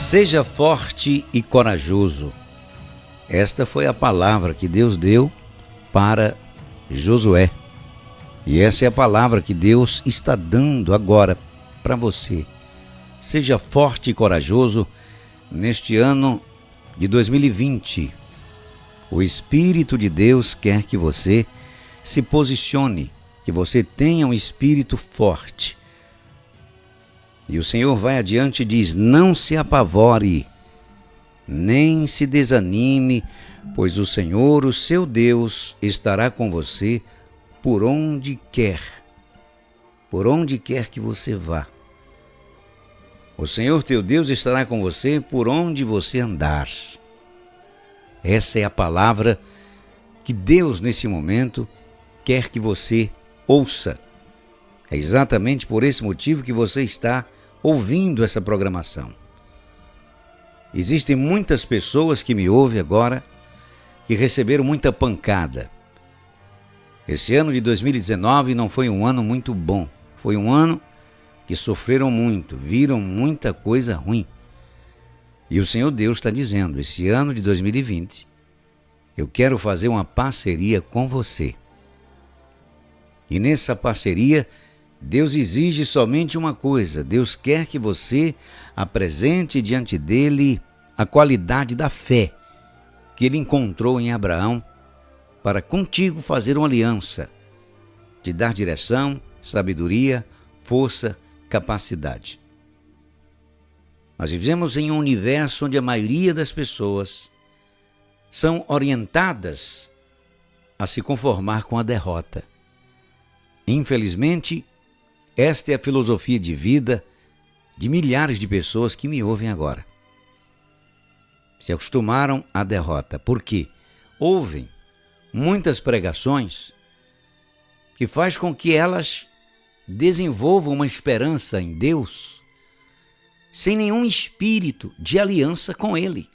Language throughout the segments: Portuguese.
Seja forte e corajoso. Esta foi a palavra que Deus deu para Josué. E essa é a palavra que Deus está dando agora para você. Seja forte e corajoso neste ano de 2020. O Espírito de Deus quer que você se posicione, que você tenha um espírito forte. E o Senhor vai adiante e diz: não se apavore, nem se desanime, pois o Senhor, o seu Deus, estará com você por onde quer que você vá. O Senhor teu Deus estará com você por onde você andar. Essa é a palavra que Deus, nesse momento, quer que você ouça. É exatamente por esse motivo que você está ouvindo essa programação. Existem muitas pessoas que me ouvem agora que receberam muita pancada. Esse ano de 2019 não foi um ano muito bom. Foi um ano que sofreram muito, viram muita coisa ruim. E o Senhor Deus está dizendo: esse ano de 2020, eu quero fazer uma parceria com você. E nessa parceria, Deus exige somente uma coisa: Deus quer que você apresente diante dele a qualidade da fé que ele encontrou em Abraão para contigo fazer uma aliança, te dar direção, sabedoria, força, capacidade. Nós vivemos em um universo onde a maioria das pessoas são orientadas a se conformar com a derrota. Infelizmente, esta é a filosofia de vida de milhares de pessoas que me ouvem agora. Se acostumaram à derrota. Por quê? Ouvem muitas pregações que faz com que elas desenvolvam uma esperança em Deus sem nenhum espírito de aliança com Ele.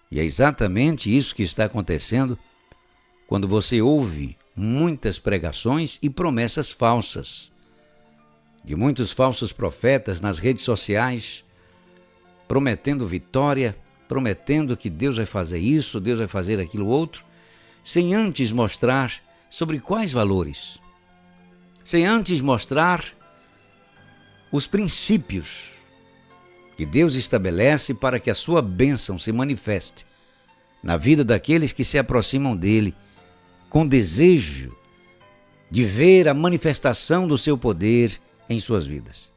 E é exatamente isso que está acontecendo quando você ouve muitas pregações e promessas falsas, de muitos falsos profetas nas redes sociais, prometendo vitória, prometendo que Deus vai fazer isso, Deus vai fazer aquilo outro, sem antes mostrar sobre quais valores, sem antes mostrar os princípios que Deus estabelece para que a sua bênção se manifeste na vida daqueles que se aproximam dele, com desejo de ver a manifestação do seu poder em suas vidas.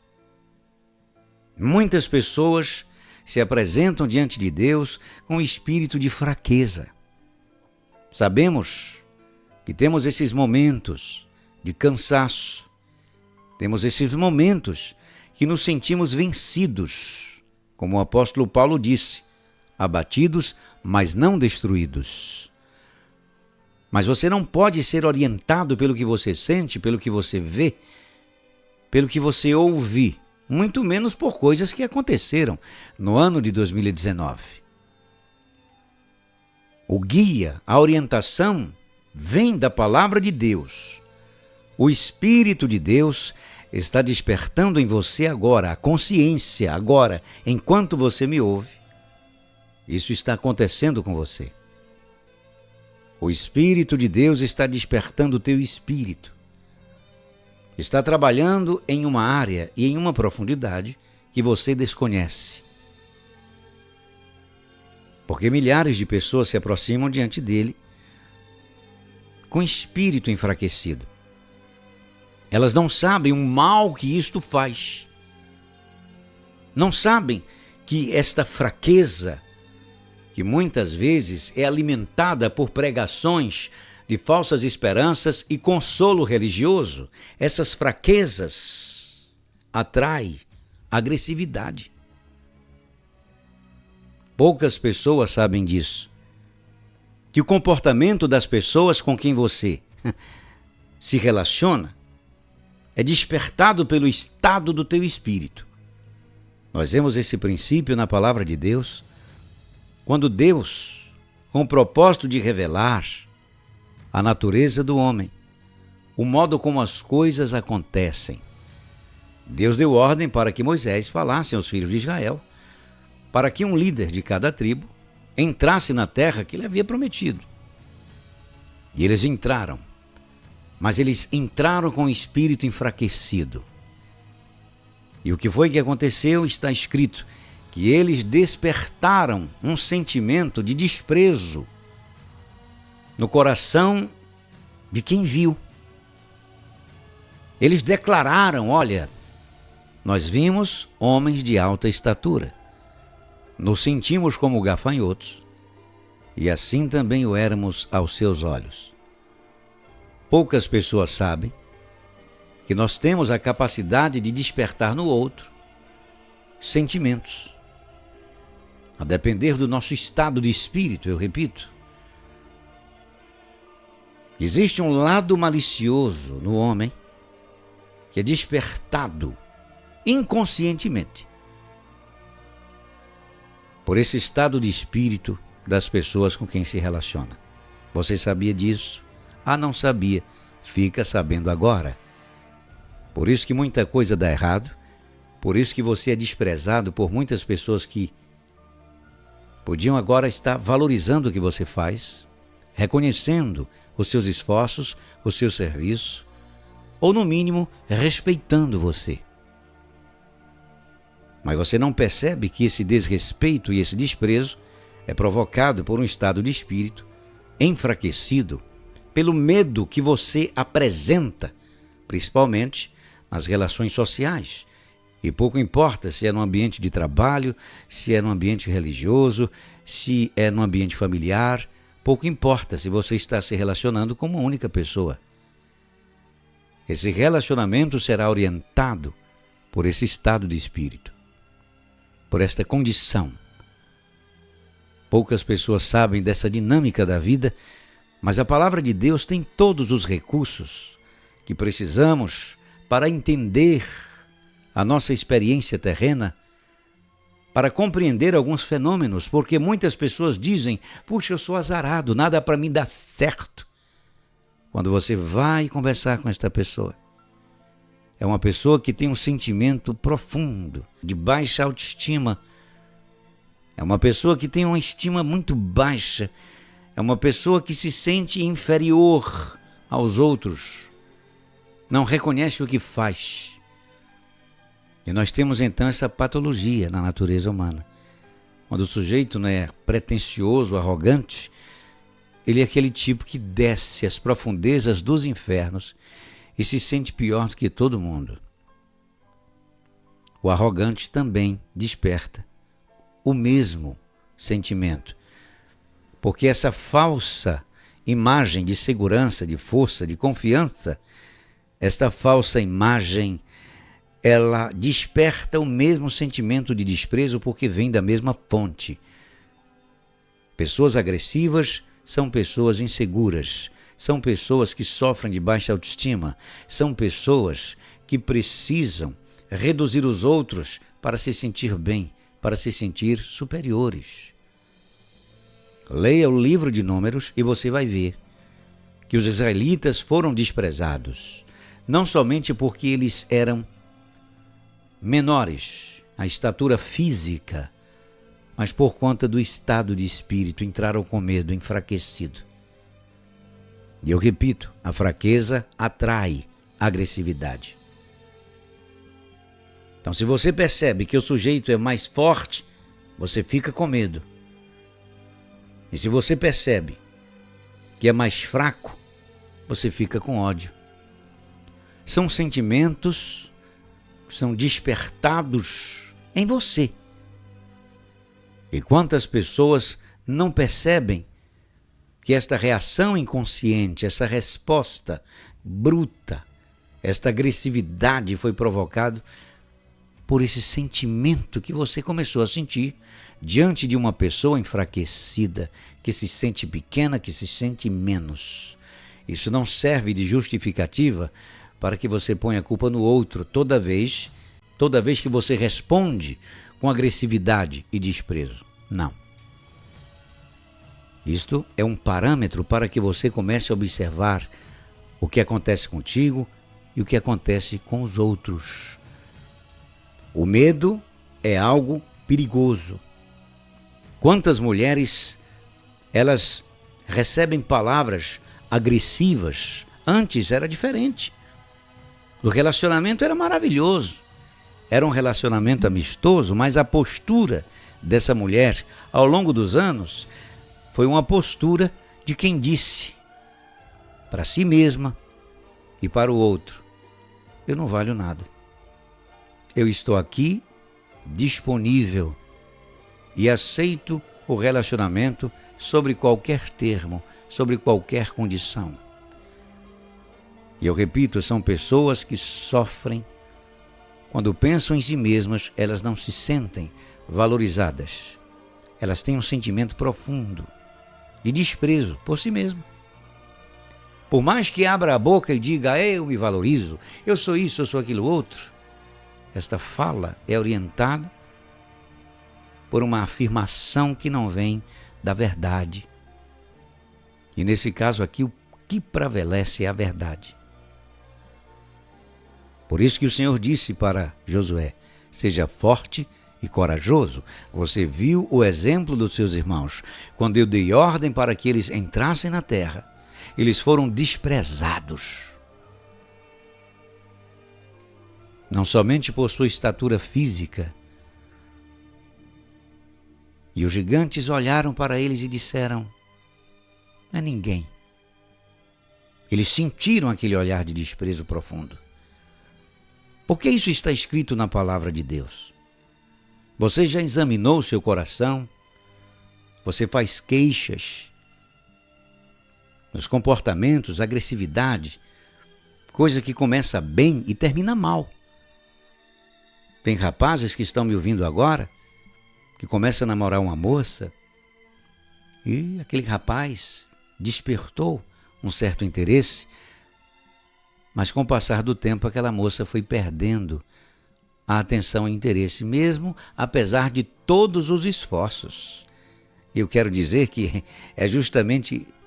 Muitas pessoas se apresentam diante de Deus com espírito de fraqueza. Sabemos que temos esses momentos de cansaço, temos esses momentos que nos sentimos vencidos, como o apóstolo Paulo disse: abatidos, mas não destruídos. Mas você não pode ser orientado pelo que você sente, pelo que você vê, pelo que você ouve, muito menos por coisas que aconteceram no ano de 2019. O guia, a orientação, vem da palavra de Deus. O Espírito de Deus está despertando em você agora, a consciência agora, enquanto você me ouve. Isso está acontecendo com você. O Espírito de Deus está despertando o teu espírito. Está trabalhando em uma área e em uma profundidade que você desconhece. Porque milhares de pessoas se aproximam diante dele com espírito enfraquecido. Elas não sabem o mal que isto faz. Não sabem que esta fraqueza, que muitas vezes é alimentada por pregações de falsas esperanças e consolo religioso, essas fraquezas atraem agressividade. Poucas pessoas sabem disso. Que o comportamento das pessoas com quem você se relaciona é despertado pelo estado do teu espírito. Nós vemos esse princípio na palavra de Deus, quando Deus, com o propósito de revelar a natureza do homem, o modo como as coisas acontecem, Deus deu ordem para que Moisés falasse aos filhos de Israel para que um líder de cada tribo entrasse na terra que ele havia prometido. E eles entraram, mas eles entraram com o espírito enfraquecido. E o que foi que aconteceu? Está escrito que eles despertaram um sentimento de desprezo no coração de quem viu. Eles declararam: olha, nós vimos homens de alta estatura, nos sentimos como gafanhotos, e assim também o éramos aos seus olhos. Poucas pessoas sabem que nós temos a capacidade de despertar no outro sentimentos, a depender do nosso estado de espírito, eu repito. Existe um lado malicioso no homem que é despertado inconscientemente por esse estado de espírito das pessoas com quem se relaciona. Você sabia disso? Ah, não sabia. Fica sabendo agora. Por isso que muita coisa dá errado, por isso que você é desprezado por muitas pessoas que podiam agora estar valorizando o que você faz, reconhecendo os seus esforços, o seu serviço, ou no mínimo respeitando você. Mas você não percebe que esse desrespeito e esse desprezo é provocado por um estado de espírito enfraquecido pelo medo que você apresenta, principalmente nas relações sociais. E pouco importa se é no ambiente de trabalho, se é no ambiente religioso, se é no ambiente familiar, pouco importa se você está se relacionando com uma única pessoa. Esse relacionamento será orientado por esse estado de espírito, por esta condição. Poucas pessoas sabem dessa dinâmica da vida, mas a palavra de Deus tem todos os recursos que precisamos para entender a nossa experiência terrena, para compreender alguns fenômenos, porque muitas pessoas dizem: puxa, eu sou azarado, nada para mim dá certo. Quando você vai conversar com esta pessoa, é uma pessoa que tem um sentimento profundo, de baixa autoestima. É uma pessoa que tem uma estima muito baixa. É uma pessoa que se sente inferior aos outros. Não reconhece o que faz. E nós temos então essa patologia na natureza humana. Quando o sujeito não é pretensioso, arrogante, ele é aquele tipo que desce às profundezas dos infernos e se sente pior do que todo mundo. O arrogante também desperta o mesmo sentimento, porque essa falsa imagem de segurança, de força, de confiança, esta falsa imagem, ela desperta o mesmo sentimento de desprezo porque vem da mesma fonte. Pessoas agressivas são pessoas inseguras, são pessoas que sofrem de baixa autoestima, são pessoas que precisam reduzir os outros para se sentir bem, para se sentir superiores. Leia o livro de Números e você vai ver que os israelitas foram desprezados, não somente porque eles eram menores, a estatura física, mas por conta do estado de espírito, entraram com medo, enfraquecido. E eu repito, a fraqueza atrai agressividade. Então, se você percebe que o sujeito é mais forte, você fica com medo. E se você percebe que é mais fraco, você fica com ódio. São sentimentos que são despertados em você. E quantas pessoas não percebem que esta reação inconsciente, essa resposta bruta, esta agressividade foi provocada por esse sentimento que você começou a sentir diante de uma pessoa enfraquecida, que se sente pequena, que se sente menos. Isso não serve de justificativa para que você ponha a culpa no outro toda vez que você responde com agressividade e desprezo. Não. Isto é um parâmetro para que você comece a observar o que acontece contigo e o que acontece com os outros. O medo é algo perigoso. Quantas mulheres, elas recebem palavras agressivas. Antes era diferente. O relacionamento era maravilhoso. Era um relacionamento amistoso, mas a postura dessa mulher, ao longo dos anos, foi uma postura de quem disse para si mesma e para o outro: eu não valho nada. Eu estou aqui disponível e aceito o relacionamento sobre qualquer termo, sobre qualquer condição. E eu repito, são pessoas que sofrem. Quando pensam em si mesmas, elas não se sentem valorizadas. Elas têm um sentimento profundo de desprezo por si mesmas. Por mais que abra a boca e diga: eu me valorizo, eu sou isso, eu sou aquilo outro, esta fala é orientada por uma afirmação que não vem da verdade. E nesse caso aqui, o que prevalece é a verdade. Por isso que o Senhor disse para Josué: seja forte e corajoso. Você viu o exemplo dos seus irmãos. Quando eu dei ordem para que eles entrassem na terra, eles foram desprezados. Não somente por sua estatura física. E os gigantes olharam para eles e disseram: não é ninguém. Eles sentiram aquele olhar de desprezo profundo. Porque isso está escrito na palavra de Deus. Você já examinou o seu coração? Você faz queixas nos comportamentos, agressividade, coisa que começa bem e termina mal. Tem rapazes que estão me ouvindo agora, que começam a namorar uma moça, e aquele rapaz despertou um certo interesse, mas com o passar do tempo aquela moça foi perdendo a atenção e interesse, mesmo apesar de todos os esforços. Eu quero dizer que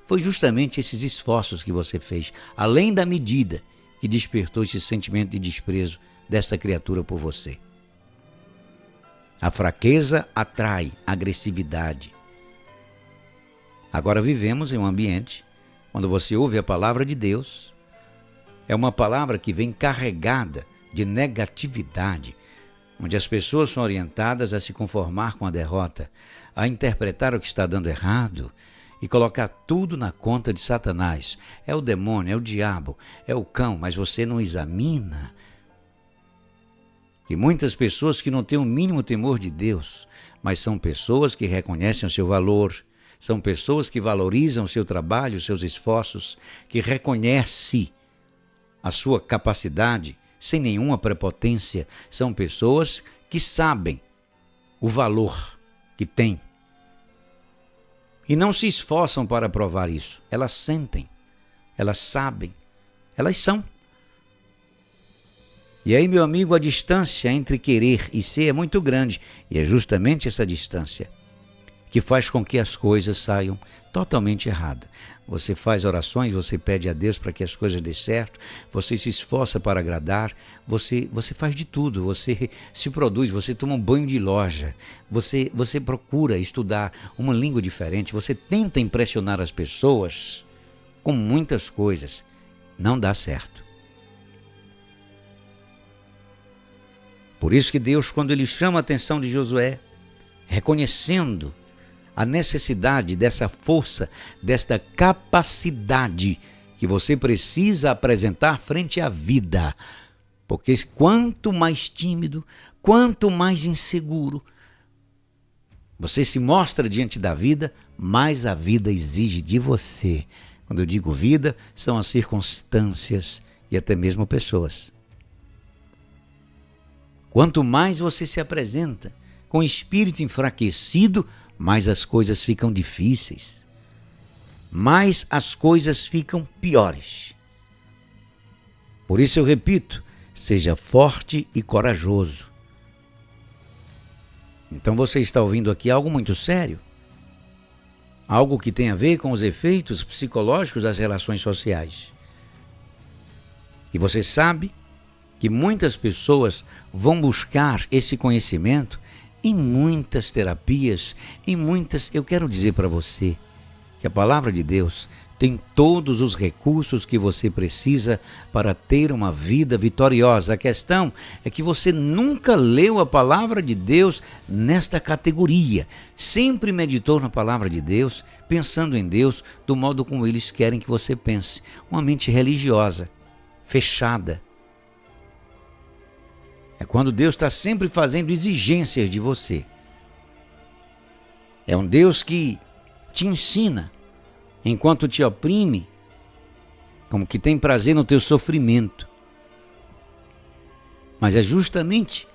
foi justamente esses esforços que você fez, além da medida, que despertou esse sentimento de desprezo dessa criatura por você. A fraqueza atrai agressividade. Agora vivemos em um ambiente, quando você ouve a palavra de Deus, é uma palavra que vem carregada de negatividade, onde as pessoas são orientadas a se conformar com a derrota, a interpretar o que está dando errado e colocar tudo na conta de Satanás. É o demônio, é o diabo, é o cão, mas você não examina. E muitas pessoas que não têm o mínimo temor de Deus, mas são pessoas que reconhecem o seu valor, são pessoas que valorizam o seu trabalho, os seus esforços, que reconhecem a sua capacidade sem nenhuma prepotência. São pessoas que sabem o valor que têm e não se esforçam para provar isso. Elas sentem, elas sabem, elas são. E aí, meu amigo, a distância entre querer e ser é muito grande, e é justamente essa distância que faz com que as coisas saiam totalmente erradas. Você faz orações, você pede a Deus para que as coisas dê certo, você se esforça para agradar, você faz de tudo, você se produz, você toma um banho de loja, você procura estudar uma língua diferente, você tenta impressionar as pessoas com muitas coisas. Não dá certo. Por isso que Deus, quando Ele chama a atenção de Josué, reconhecendo a necessidade dessa força, desta capacidade que você precisa apresentar frente à vida. Porque quanto mais tímido, quanto mais inseguro você se mostra diante da vida, mais a vida exige de você. Quando eu digo vida, são as circunstâncias e até mesmo pessoas. Quanto mais você se apresenta com o espírito enfraquecido, mais as coisas ficam difíceis, mais as coisas ficam piores. Por isso eu repito, seja forte e corajoso. Então você está ouvindo aqui algo muito sério, algo que tem a ver com os efeitos psicológicos das relações sociais. E você sabe que muitas pessoas vão buscar esse conhecimento em muitas terapias, eu quero dizer para você que a palavra de Deus tem todos os recursos que você precisa para ter uma vida vitoriosa. A questão é que você nunca leu a palavra de Deus nesta categoria. Sempre meditou na palavra de Deus, pensando em Deus do modo como eles querem que você pense. Uma mente religiosa, fechada. É quando Deus está sempre fazendo exigências de você. É um Deus que te ensina, enquanto te oprime, como que tem prazer no teu sofrimento. Mas é justamente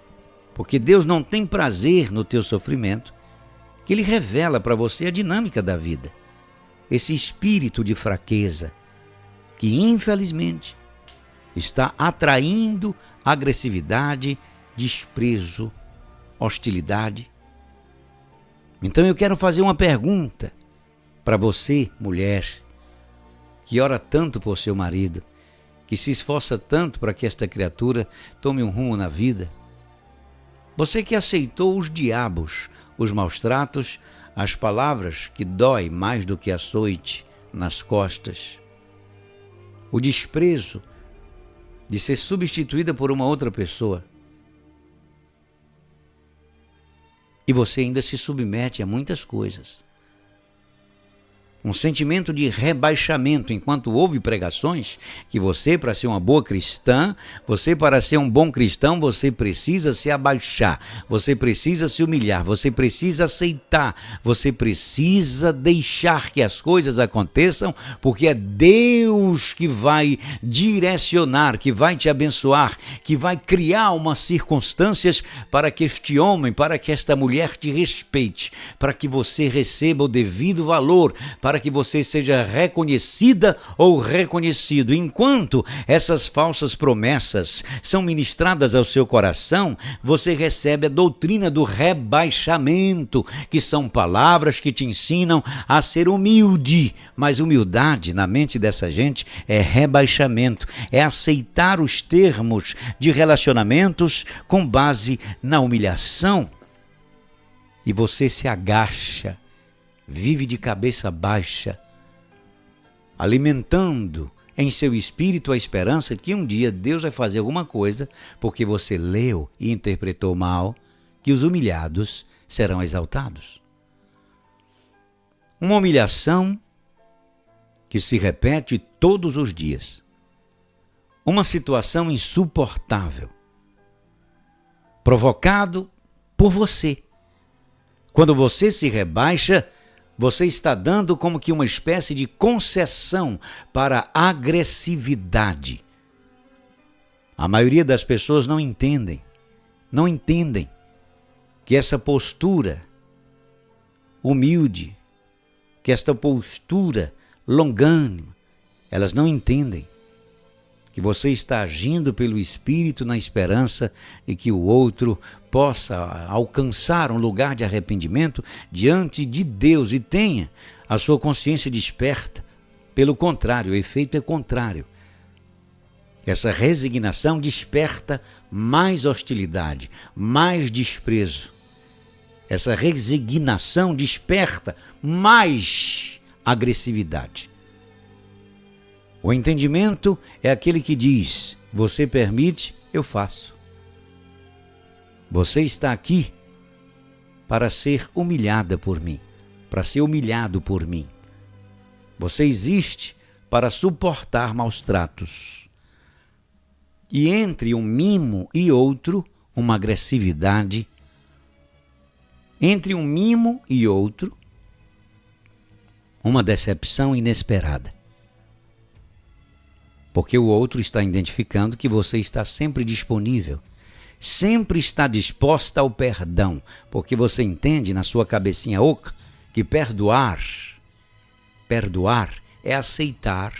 porque Deus não tem prazer no teu sofrimento que Ele revela para você a dinâmica da vida. Esse espírito de fraqueza que, infelizmente, está atraindo agressividade, desprezo, hostilidade. Então eu quero fazer uma pergunta para você, mulher, que ora tanto por seu marido, que se esforça tanto para que esta criatura tome um rumo na vida. Você que aceitou os diabos, os maus tratos, as palavras que dói mais do que açoite nas costas, o desprezo de ser substituída por uma outra pessoa. E você ainda se submete a muitas coisas. Um sentimento de rebaixamento, enquanto houve pregações que você, para ser uma boa cristã, você, para ser um bom cristão, você precisa se abaixar, você precisa se humilhar, você precisa aceitar, você precisa deixar que as coisas aconteçam, porque é Deus que vai direcionar, que vai te abençoar, que vai criar umas circunstâncias para que este homem, para que esta mulher te respeite, para que você receba o devido valor, para que você seja reconhecida ou reconhecido. Enquanto essas falsas promessas são ministradas ao seu coração, você recebe a doutrina do rebaixamento, que são palavras que te ensinam a ser humilde. Mas humildade, na mente dessa gente, é rebaixamento, é aceitar os termos de relacionamentos com base na humilhação. E você se agacha, vive de cabeça baixa, alimentando em seu espírito a esperança de que um dia Deus vai fazer alguma coisa, porque você leu e interpretou mal, que os humilhados serão exaltados. Uma humilhação que se repete todos os dias. Uma situação insuportável, provocado por você. Quando você se rebaixa, você está dando como que uma espécie de concessão para a agressividade. A maioria das pessoas não entendem que essa postura humilde, que esta postura longânima, elas não entendem que você está agindo pelo Espírito na esperança de que o outro possa alcançar um lugar de arrependimento diante de Deus e tenha a sua consciência desperta. Pelo contrário, o efeito é contrário. Essa resignação desperta mais hostilidade, mais desprezo. Essa resignação desperta mais agressividade. O entendimento é aquele que diz: você permite, eu faço. Você está aqui para ser humilhada por mim, para ser humilhado por mim. Você existe para suportar maus tratos. E entre um mimo e outro, uma agressividade. Entre um mimo e outro, uma decepção inesperada. Porque o outro está identificando que você está sempre disponível, sempre está disposta ao perdão, porque você entende na sua cabecinha oca que perdoar é aceitar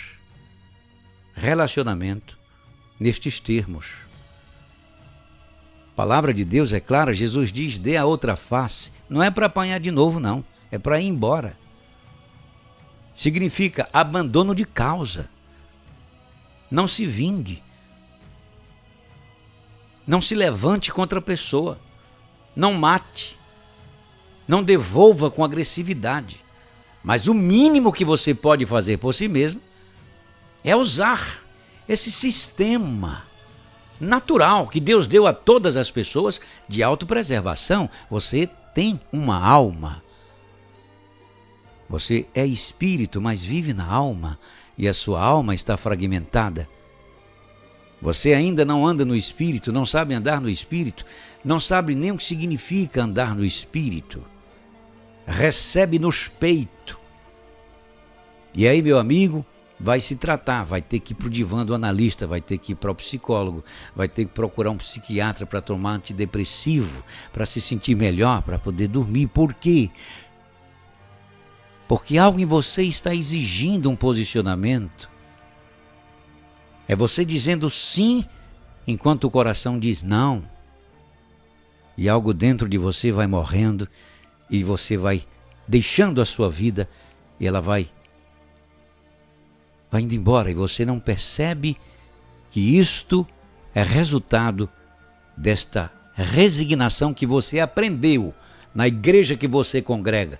relacionamento nestes termos. A palavra de Deus é clara, Jesus diz: dê a outra face. Não é para apanhar de novo, não, é para ir embora. Significa abandono de causa. Não se vingue. Não se levante contra a pessoa. Não mate. Não devolva com agressividade. Mas o mínimo que você pode fazer por si mesmo é usar esse sistema natural que Deus deu a todas as pessoas de autopreservação. Você tem uma alma. Você é espírito, mas vive na alma, e a sua alma está fragmentada. Você ainda não anda no espírito, não sabe andar no espírito, não sabe nem o que significa andar no espírito. Recebe nos peitos. E aí, meu amigo, vai se tratar, vai ter que ir para o divã do analista, vai ter que ir para o psicólogo, vai ter que procurar um psiquiatra para tomar antidepressivo, para se sentir melhor, para poder dormir. Por quê? Porque algo em você está exigindo um posicionamento. É você dizendo sim, enquanto o coração diz não. E algo dentro de você vai morrendo, e você vai deixando a sua vida, e ela vai indo embora, e você não percebe que isto é resultado desta resignação que você aprendeu na igreja que você congrega.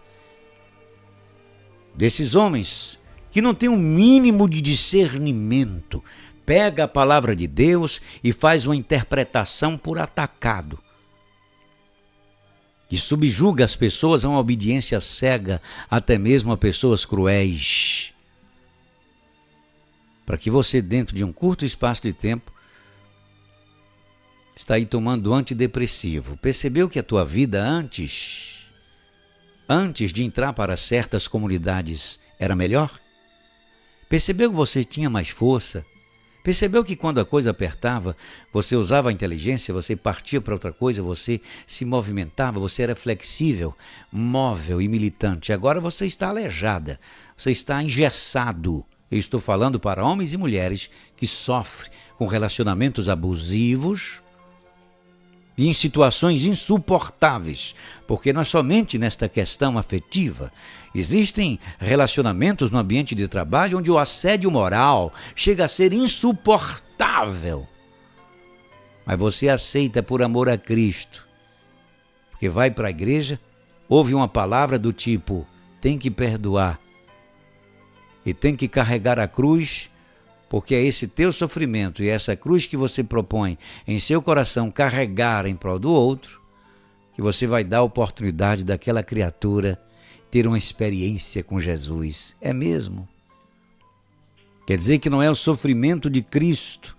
Desses homens que não têm um mínimo de discernimento, pega a palavra de Deus e faz uma interpretação por atacado, que subjuga as pessoas a uma obediência cega, até mesmo a pessoas cruéis, para que você, dentro de um curto espaço de tempo, está aí tomando antidepressivo. Percebeu que a tua vida antes de entrar para certas comunidades, era melhor? Percebeu que você tinha mais força? Percebeu que quando a coisa apertava, você usava a inteligência, você partia para outra coisa, você se movimentava, você era flexível, móvel e militante. Agora você está aleijada, você está engessado. Eu estou falando para homens e mulheres que sofrem com relacionamentos abusivos e em situações insuportáveis, porque não é somente nesta questão afetiva. Existem relacionamentos no ambiente de trabalho onde o assédio moral chega a ser insuportável. Mas você aceita por amor a Cristo, porque vai para a igreja, ouve uma palavra do tipo, tem que perdoar e tem que carregar a cruz, porque é esse teu sofrimento e essa cruz que você propõe em seu coração carregar em prol do outro, que você vai dar a oportunidade daquela criatura ter uma experiência com Jesus. É mesmo? Quer dizer que não é o sofrimento de Cristo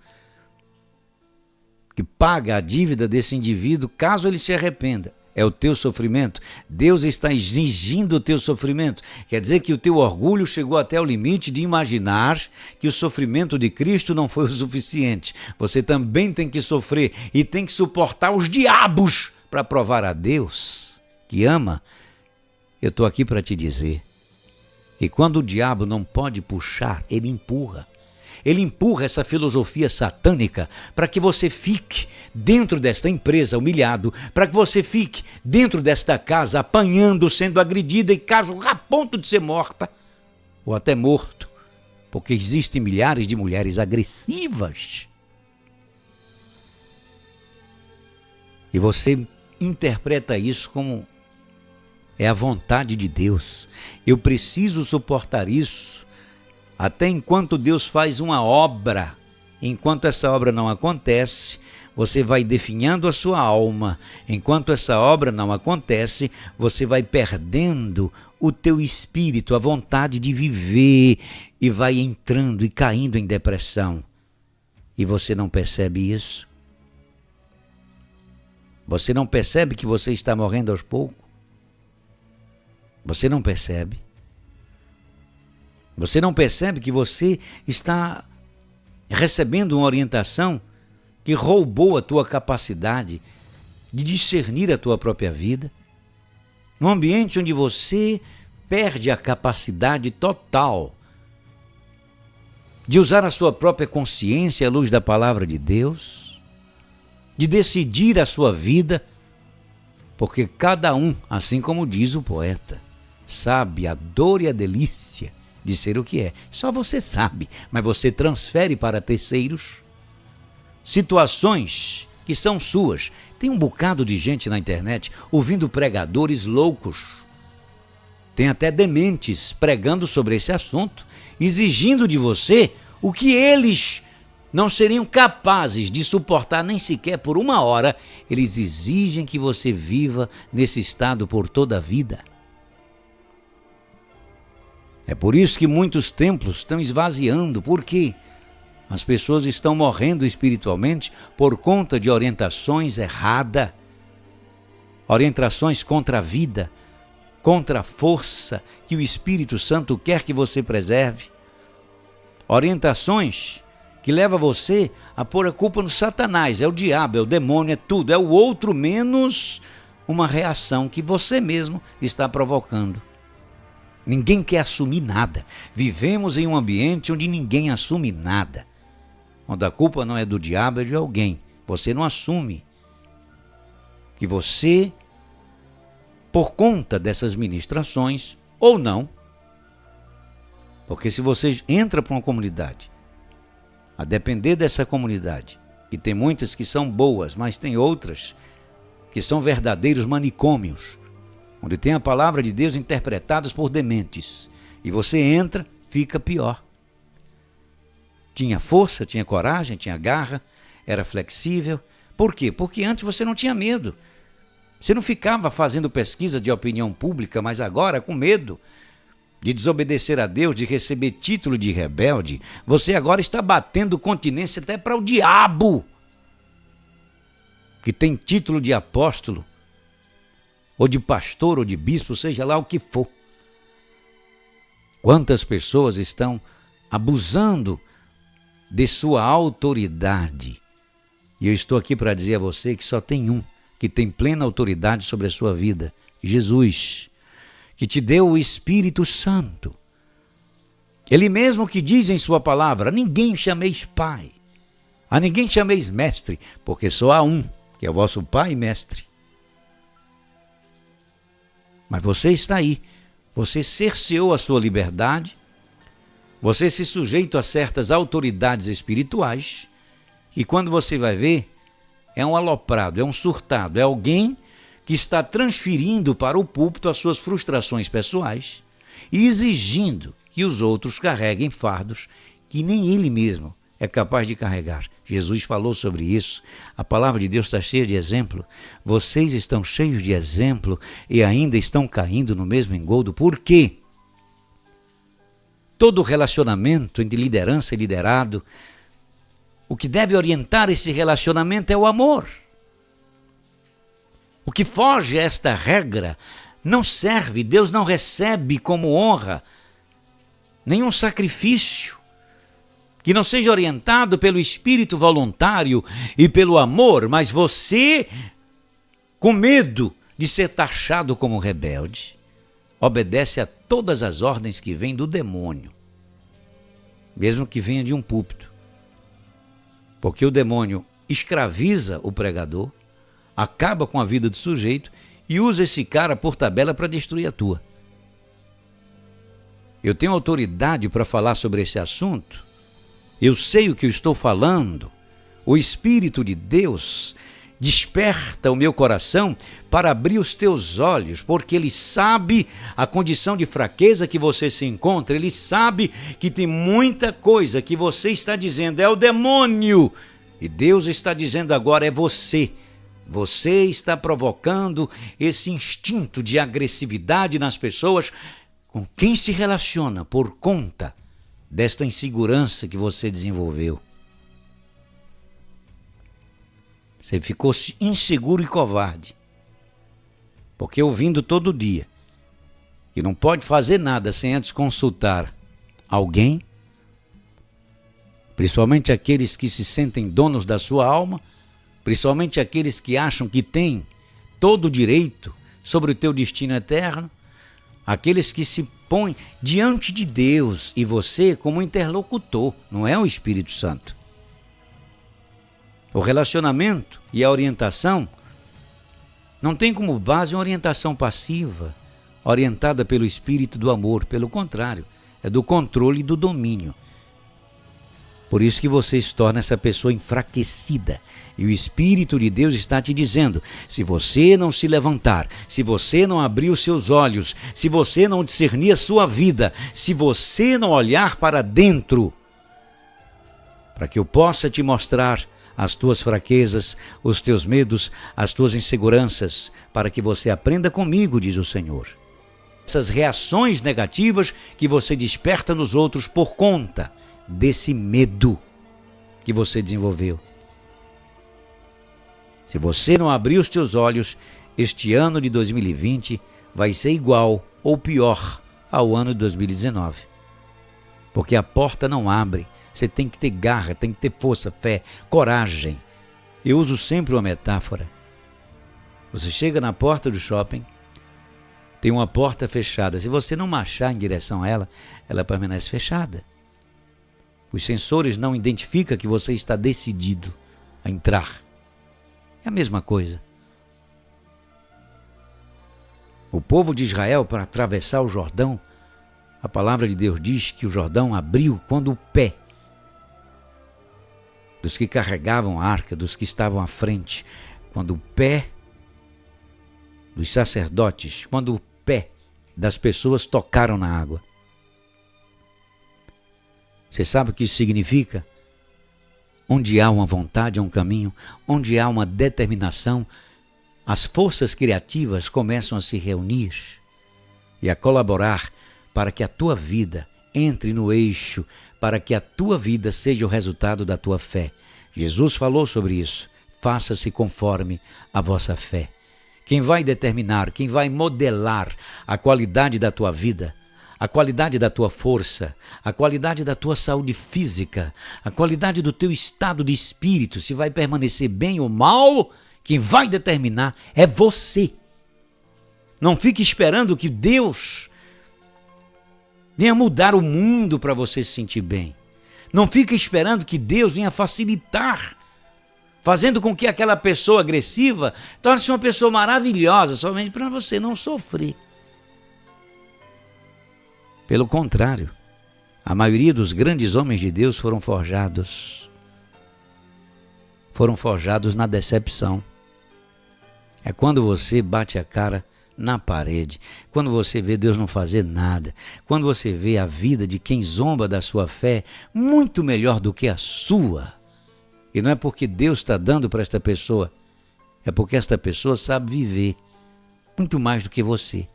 que paga a dívida desse indivíduo caso ele se arrependa. É o teu sofrimento. Deus está exigindo o teu sofrimento. Quer dizer que o teu orgulho chegou até o limite de imaginar que o sofrimento de Cristo não foi o suficiente. Você também tem que sofrer e tem que suportar os diabos para provar a Deus que ama. Eu estou aqui para te dizer que quando o diabo não pode puxar, ele empurra. Ele empurra essa filosofia satânica para que você fique dentro desta empresa humilhado, para que você fique dentro desta casa apanhando, sendo agredida e caso a ponto de ser morta ou até morto, porque existem milhares de mulheres agressivas. E você interpreta isso como é a vontade de Deus. Eu preciso suportar isso até enquanto Deus faz uma obra. Enquanto essa obra não acontece, você vai definhando a sua alma. Enquanto essa obra não acontece, você vai perdendo o teu espírito, a vontade de viver, e vai entrando e caindo em depressão. E você não percebe isso? Você não percebe que você está morrendo aos poucos? Você não percebe? Você não percebe que você está recebendo uma orientação que roubou a tua capacidade de discernir a tua própria vida? Num ambiente onde você perde a capacidade total de usar a sua própria consciência à luz da palavra de Deus, de decidir a sua vida, porque cada um, assim como diz o poeta, sabe a dor e a delícia de ser o que é. Só você sabe, mas você transfere para terceiros situações que são suas. Tem um bocado de gente na internet ouvindo pregadores loucos. Tem até dementes pregando sobre esse assunto, exigindo de você o que eles não seriam capazes de suportar nem sequer por uma hora. Eles exigem que você viva nesse estado por toda a vida. É por isso que muitos templos estão esvaziando. Por quê? As pessoas estão morrendo espiritualmente por conta de orientações erradas, orientações contra a vida, contra a força que o Espírito Santo quer que você preserve, orientações que levam você a pôr a culpa no Satanás, é o diabo, é o demônio, é tudo, é o outro menos uma reação que você mesmo está provocando. Ninguém quer assumir nada. Vivemos em um ambiente onde ninguém assume nada. Onde a culpa não é do diabo, é de alguém. Você não assume que você, por conta dessas ministrações, ou não, porque se você entra para uma comunidade, a depender dessa comunidade, e tem muitas que são boas, mas tem outras que são verdadeiros manicômios, onde tem a palavra de Deus interpretadas por dementes, e você entra, fica pior. Tinha força, tinha coragem, tinha garra, era flexível. Por quê? Porque antes você não tinha medo. Você não ficava fazendo pesquisa de opinião pública, mas agora, com medo de desobedecer a Deus, de receber título de rebelde, você agora está batendo continência até para o diabo, que tem título de apóstolo, ou de pastor, ou de bispo, seja lá o que for. Quantas pessoas estão abusando de sua autoridade? E eu estou aqui para dizer a você que só tem um que tem plena autoridade sobre a sua vida: Jesus, que te deu o Espírito Santo. Ele mesmo que diz em sua palavra: ninguém chameis Pai, a ninguém chameis Mestre, porque só há um, que é o vosso Pai e Mestre. Mas você está aí, você cerceou a sua liberdade, você se sujeita a certas autoridades espirituais, e quando você vai ver, é um aloprado, é um surtado, é alguém que está transferindo para o púlpito as suas frustrações pessoais e exigindo que os outros carreguem fardos que nem ele mesmo é capaz de carregar. Jesus falou sobre isso. A palavra de Deus está cheia de exemplo. Vocês estão cheios de exemplo e ainda estão caindo no mesmo engodo. Por quê? Todo relacionamento entre liderança e liderado, o que deve orientar esse relacionamento é o amor. O que foge a esta regra não serve. Deus não recebe como honra nenhum sacrifício que não seja orientado pelo espírito voluntário e pelo amor, mas você, com medo de ser taxado como rebelde, obedece a todas as ordens que vêm do demônio, mesmo que venha de um púlpito. Porque o demônio escraviza o pregador, acaba com a vida do sujeito e usa esse cara por tabela para destruir a tua. Eu tenho autoridade para falar sobre esse assunto. Eu sei o que eu estou falando. O Espírito de Deus desperta o meu coração para abrir os teus olhos, porque Ele sabe a condição de fraqueza que você se encontra. Ele sabe que tem muita coisa que você está dizendo, é o demônio. E Deus está dizendo agora, é você. Você está provocando esse instinto de agressividade nas pessoas com quem se relaciona por conta desta insegurança que você desenvolveu. Você ficou inseguro e covarde, porque ouvindo todo dia que não pode fazer nada sem antes consultar alguém, principalmente aqueles que se sentem donos da sua alma, principalmente aqueles que acham que têm todo o direito sobre o teu destino eterno, aqueles que se põem diante de Deus e você como interlocutor, não é o Espírito Santo. O relacionamento e a orientação não tem como base uma orientação passiva, orientada pelo Espírito do amor. Pelo contrário, é do controle e do domínio. Por isso que você se torna essa pessoa enfraquecida. E o Espírito de Deus está te dizendo, se você não se levantar, se você não abrir os seus olhos, se você não discernir a sua vida, se você não olhar para dentro, para que eu possa te mostrar as tuas fraquezas, os teus medos, as tuas inseguranças, para que você aprenda comigo, diz o Senhor. Essas reações negativas que você desperta nos outros por conta desse medo que você desenvolveu. Se você não abrir os teus olhos, este ano de 2020 vai ser igual ou pior ao ano de 2019. Porque a porta não abre. Você tem que ter garra, tem que ter força, fé, coragem. Eu uso sempre uma metáfora. Você chega na porta do shopping, tem uma porta fechada. Se você não marchar em direção a ela, ela permanece fechada. Os sensores não identificam que você está decidido a entrar. É a mesma coisa. O povo de Israel, para atravessar o Jordão, a palavra de Deus diz que o Jordão abriu quando o pé dos que carregavam a arca, dos que estavam à frente, quando o pé dos sacerdotes, quando o pé das pessoas tocaram na água. Você sabe o que isso significa? Onde há uma vontade, há um caminho, onde há uma determinação, as forças criativas começam a se reunir e a colaborar para que a tua vida entre no eixo, para que a tua vida seja o resultado da tua fé. Jesus falou sobre isso. Faça-se conforme a vossa fé. Quem vai determinar, quem vai modelar a qualidade da tua vida, a qualidade da tua força, a qualidade da tua saúde física, a qualidade do teu estado de espírito, se vai permanecer bem ou mal, quem vai determinar é você. Não fique esperando que Deus venha mudar o mundo para você se sentir bem. Não fique esperando que Deus venha facilitar, fazendo com que aquela pessoa agressiva torne-se uma pessoa maravilhosa, somente para você não sofrer. Pelo contrário, a maioria dos grandes homens de Deus foram forjados na decepção. É quando você bate a cara na parede, quando você vê Deus não fazer nada, quando você vê a vida de quem zomba da sua fé muito melhor do que a sua. E não é porque Deus está dando para esta pessoa, é porque esta pessoa sabe viver muito mais do que você.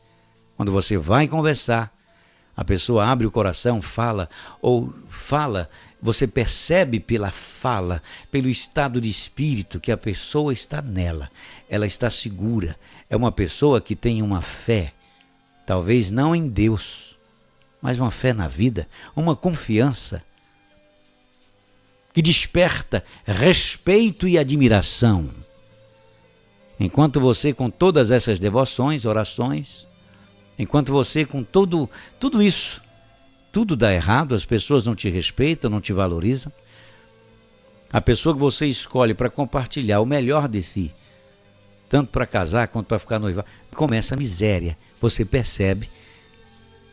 Quando você vai conversar, a pessoa abre o coração, fala, você percebe pela fala, pelo estado de espírito que a pessoa está nela. Ela está segura. É uma pessoa que tem uma fé, talvez não em Deus, mas uma fé na vida, uma confiança que desperta respeito e admiração. Enquanto você, com todas essas devoções, orações, enquanto você com tudo isso, tudo dá errado, as pessoas não te respeitam, não te valorizam. A pessoa que você escolhe para compartilhar o melhor de si, tanto para casar quanto para ficar noivado, começa a miséria, você percebe,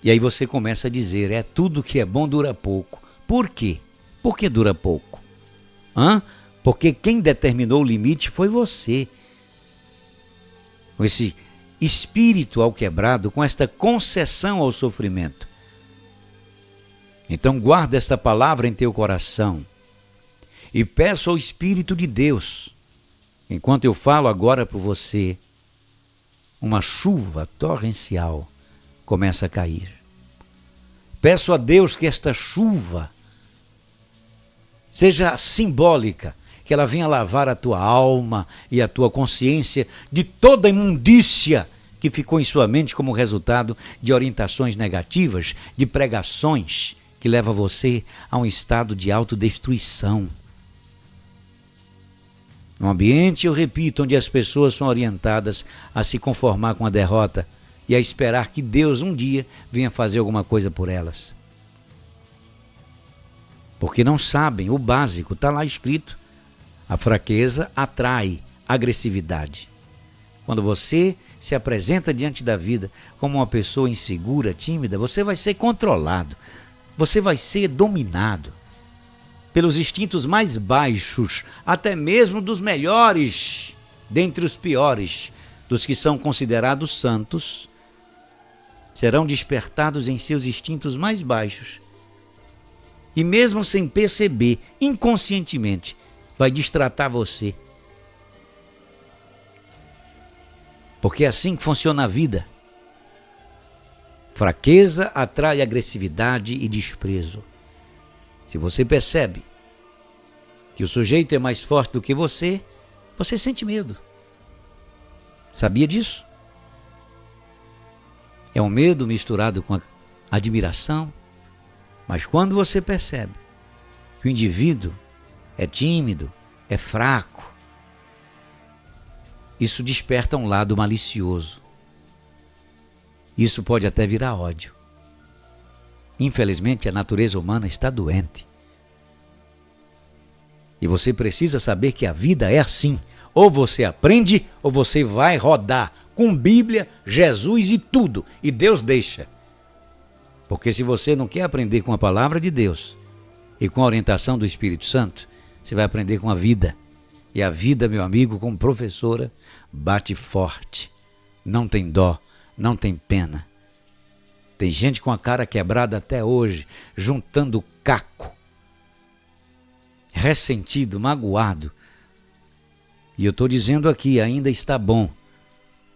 e aí você começa a dizer, tudo que é bom dura pouco. Por quê? Por que dura pouco? Porque quem determinou o limite foi você. Com esse espírito ao quebrado, com esta concessão ao sofrimento. Então guarda esta palavra em teu coração e peço ao Espírito de Deus, enquanto eu falo agora para você, uma chuva torrencial começa a cair. Peço a Deus que esta chuva seja simbólica, que ela venha lavar a tua alma e a tua consciência de toda a imundícia que ficou em sua mente como resultado de orientações negativas, de pregações que levam você a um estado de autodestruição. Um ambiente, eu repito, onde as pessoas são orientadas a se conformar com a derrota e a esperar que Deus um dia venha fazer alguma coisa por elas. Porque não sabem o básico, está lá escrito. A fraqueza atrai agressividade. Quando você se apresenta diante da vida como uma pessoa insegura, tímida, você vai ser controlado, você vai ser dominado. pelos instintos mais baixos, até mesmo dos melhores, dentre os piores, dos que são considerados santos, serão despertados em seus instintos mais baixos. E mesmo sem perceber, inconscientemente, vai destratar você. Porque é assim que funciona a vida. Fraqueza atrai agressividade e desprezo. Se você percebe que o sujeito é mais forte do que você, você sente medo. Sabia disso? É um medo misturado com a admiração. Mas quando você percebe que o indivíduo é tímido, é fraco, isso desperta um lado malicioso. Isso pode até virar ódio. Infelizmente, a natureza humana está doente. E você precisa saber que a vida é assim. Ou você aprende, ou você vai rodar com Bíblia, Jesus e tudo. E Deus deixa. Porque se você não quer aprender com a palavra de Deus e com a orientação do Espírito Santo, você vai aprender com a vida. E a vida, meu amigo, como professora, bate forte. Não tem dó, não tem pena. Tem gente com a cara quebrada até hoje, juntando caco. Ressentido, magoado. E eu estou dizendo aqui, ainda está bom.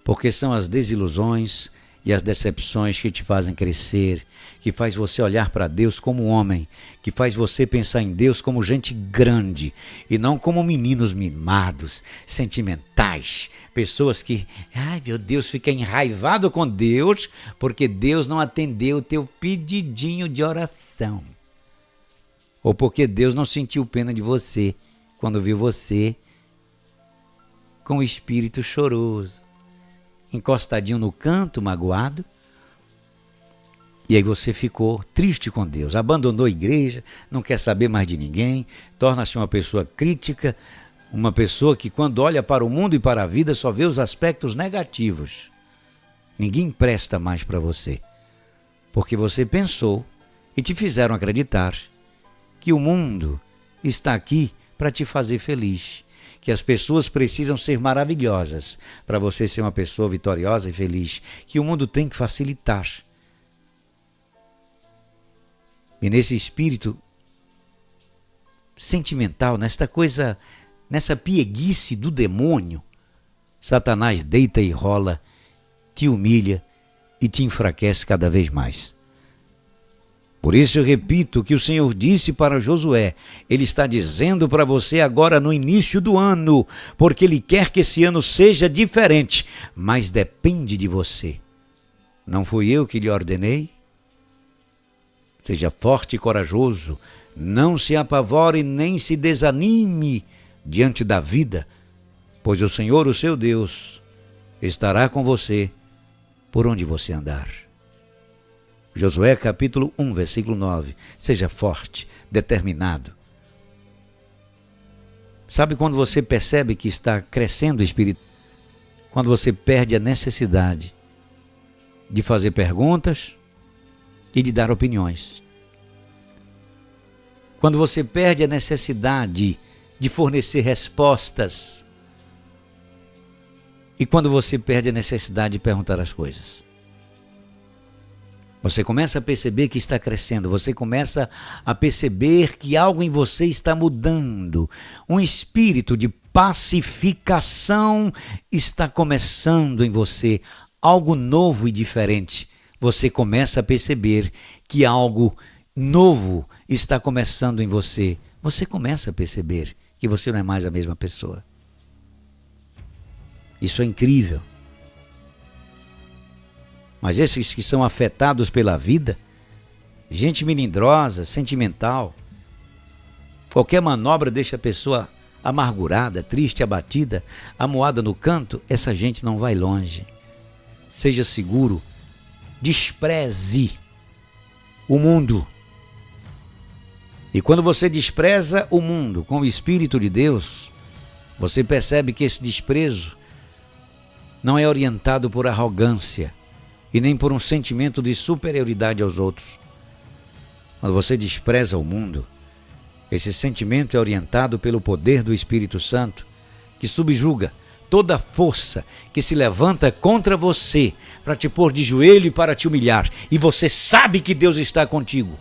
Porque são as desilusões e as decepções que te fazem crescer, que faz você olhar para Deus como homem, que faz você pensar em Deus como gente grande e não como meninos mimados, sentimentais, pessoas que, ai meu Deus, fica enraivado com Deus porque Deus não atendeu o teu pedidinho de oração. Ou porque Deus não sentiu pena de você quando viu você com o espírito choroso, encostadinho no canto, magoado, e aí você ficou triste com Deus, abandonou a igreja, não quer saber mais de ninguém, torna-se uma pessoa crítica, uma pessoa que quando olha para o mundo e para a vida só vê os aspectos negativos. Ninguém presta mais para você, porque você pensou e te fizeram acreditar que o mundo está aqui para te fazer feliz, que as pessoas precisam ser maravilhosas para você ser uma pessoa vitoriosa e feliz, que o mundo tem que facilitar. E nesse espírito sentimental, nessa pieguice do demônio, Satanás deita e rola, te humilha e te enfraquece cada vez mais. Por isso eu repito o que o Senhor disse para Josué. Ele está dizendo para você agora no início do ano, porque Ele quer que esse ano seja diferente, mas depende de você. Não fui eu que lhe ordenei? Seja forte e corajoso, não se apavore nem se desanime diante da vida, pois o Senhor, o seu Deus, estará com você por onde você andar. Josué capítulo 1, versículo 9. Seja forte, determinado. Sabe quando você percebe que está crescendo o espírito? Quando você perde a necessidade de fazer perguntas e de dar opiniões. Quando você perde a necessidade de fornecer respostas. E quando você perde a necessidade de perguntar as coisas. Você começa a perceber que está crescendo, você começa a perceber que algo em você está mudando. Um espírito de pacificação está começando em você, algo novo e diferente. Você começa a perceber que algo novo está começando em você. Você começa a perceber que você não é mais a mesma pessoa. Isso é incrível. Mas esses que são afetados pela vida, gente melindrosa, sentimental, qualquer manobra deixa a pessoa amargurada, triste, abatida, amuada no canto, essa gente não vai longe. Seja seguro, despreze o mundo. E quando você despreza o mundo com o Espírito de Deus, você percebe que esse desprezo não é orientado por arrogância, e nem por um sentimento de superioridade aos outros. Quando você despreza o mundo, Esse sentimento é orientado pelo poder do Espírito Santo, que subjuga toda força que se levanta contra você para te pôr de joelho e para te humilhar. E você sabe que Deus está contigo.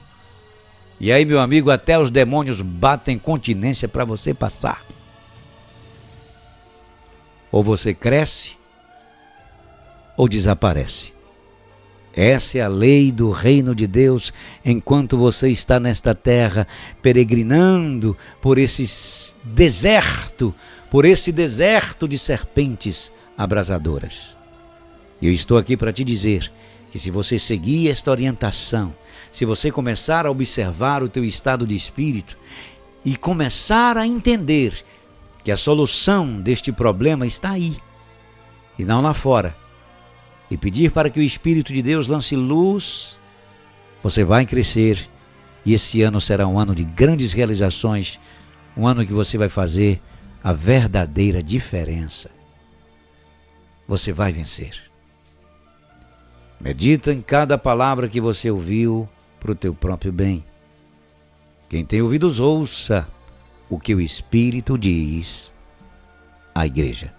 E aí, meu amigo, até os demônios batem continência para você passar. Ou você cresce, ou desaparece. Essa é a lei do reino de Deus enquanto você está nesta terra peregrinando por esse deserto de serpentes abrasadoras. Eu estou aqui para te dizer que se você seguir esta orientação, se você começar a observar o teu estado de espírito e começar a entender que a solução deste problema está aí e não lá fora, e pedir para que o Espírito de Deus lance luz, você vai crescer e esse ano será um ano de grandes realizações, um ano que você vai fazer a verdadeira diferença. Você vai vencer. Medita em cada palavra que você ouviu para o teu próprio bem. Quem tem ouvidos, ouça o que o Espírito diz à igreja.